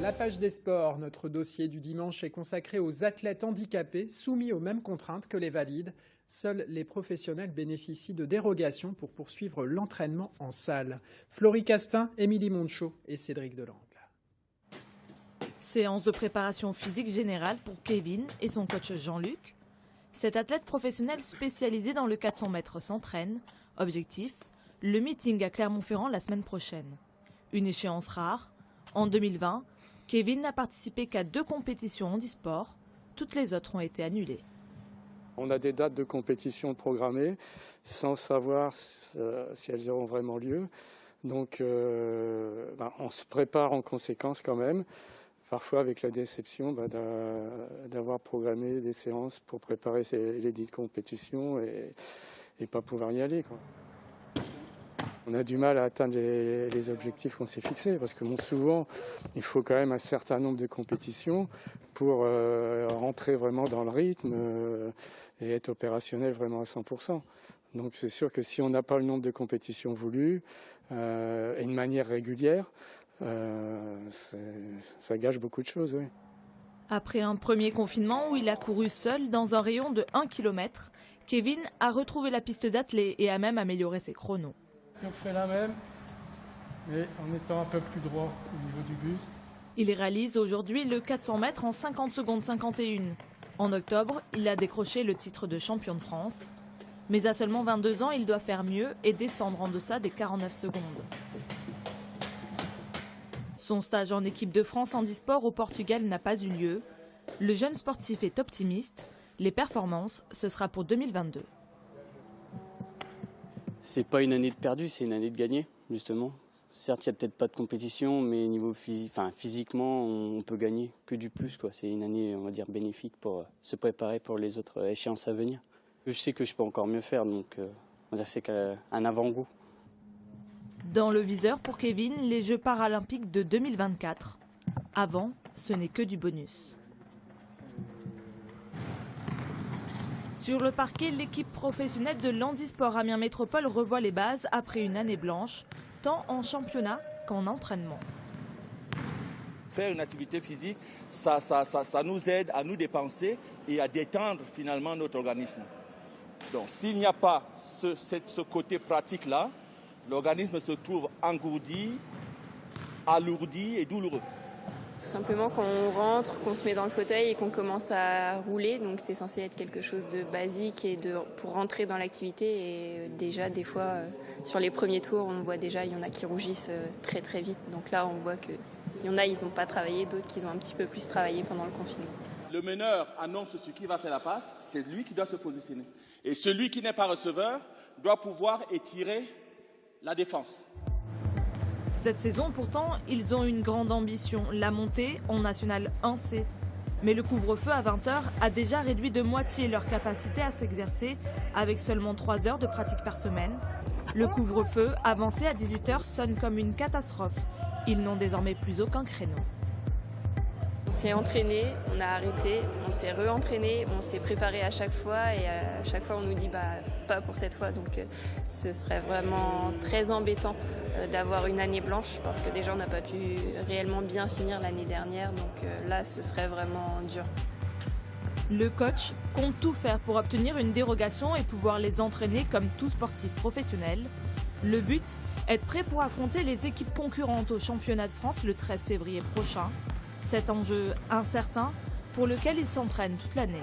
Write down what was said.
La page des sports, notre dossier du dimanche est consacré aux athlètes handicapés soumis aux mêmes contraintes que les valides. Seuls les professionnels bénéficient de dérogations pour poursuivre l'entraînement en salle. Florie Castin, Émilie Monchot et Cédric Delangle. Séance de préparation physique générale pour Kevin et son coach Jean-Luc. Cet athlète professionnel spécialisé dans le 400 mètres s'entraîne. Objectif, le meeting à Clermont-Ferrand la semaine prochaine. Une échéance rare. En 2020, Kevin n'a participé qu'à 2 compétitions handisport. Toutes les autres ont été annulées. On a des dates de compétition programmées sans savoir si elles auront vraiment lieu. Donc on se prépare en conséquence quand même. Parfois avec la déception d'avoir programmé des séances pour préparer les dites compétitions et pas pouvoir y aller, quoi. On a du mal à atteindre les objectifs qu'on s'est fixés parce que souvent, il faut quand même un certain nombre de compétitions pour rentrer vraiment dans le rythme et être opérationnel vraiment à 100%. Donc c'est sûr que si on n'a pas le nombre de compétitions voulues et une manière régulière, ça gâche beaucoup de choses. Oui. Après un premier confinement où il a couru seul dans un rayon de 1 km, Kevin a retrouvé la piste d'athlée et a même amélioré ses chronos. On fait la même, mais en étant un peu plus droit au niveau du buste. Il réalise aujourd'hui le 400 mètres en 50 secondes 51. En octobre, il a décroché le titre de champion de France. Mais à seulement 22 ans, il doit faire mieux et descendre en deçà des 49 secondes. Son stage en équipe de France handisport au Portugal n'a pas eu lieu. Le jeune sportif est optimiste. Les performances, ce sera pour 2022. C'est pas une année de perdu, c'est une année de gagner, justement. Certes, il n'y a peut-être pas de compétition, mais niveau physiquement, on peut gagner que du plus, quoi. C'est une année, on va dire, bénéfique pour se préparer pour les autres échéances à venir. Je sais que je peux encore mieux faire, donc on va dire que c'est qu'un avant-goût. Dans le viseur pour Kevin, les Jeux paralympiques de 2024. Avant, ce n'est que du bonus. Sur le parquet, l'équipe professionnelle de l'handisport Amiens Métropole revoit les bases après une année blanche, tant en championnat qu'en entraînement. Faire une activité physique, ça nous aide à nous dépenser et à détendre finalement notre organisme. Donc s'il n'y a pas ce côté pratique-là, l'organisme se trouve engourdi, alourdi et douloureux. Tout simplement quand on rentre, qu'on se met dans le fauteuil et qu'on commence à rouler, donc c'est censé être quelque chose de basique et pour rentrer dans l'activité. Et déjà des fois sur les premiers tours, on voit déjà il y en a qui rougissent très très vite. Donc là on voit qu'il y en a ils n'ont pas travaillé, d'autres qui ont un petit peu plus travaillé pendant le confinement. Le meneur annonce ce qui va faire la passe, c'est lui qui doit se positionner. Et celui qui n'est pas receveur doit pouvoir étirer la défense. Cette saison, pourtant, ils ont une grande ambition, la montée en National 1C. Mais le couvre-feu à 20h a déjà réduit de moitié leur capacité à s'exercer, avec seulement 3 heures de pratique par semaine. Le couvre-feu, avancé à 18h, sonne comme une catastrophe. Ils n'ont désormais plus aucun créneau. On s'est entraîné, on a arrêté, on s'est re-entraîné, on s'est préparé à chaque fois et à chaque fois on nous dit pas pour cette fois. Donc ce serait vraiment très embêtant d'avoir une année blanche parce que déjà on n'a pas pu réellement bien finir l'année dernière. Donc là ce serait vraiment dur. Le coach compte tout faire pour obtenir une dérogation et pouvoir les entraîner comme tout sportif professionnel. Le but, être prêt pour affronter les équipes concurrentes au championnat de France le 13 février prochain. Cet enjeu incertain pour lequel ils s'entraînent toute l'année.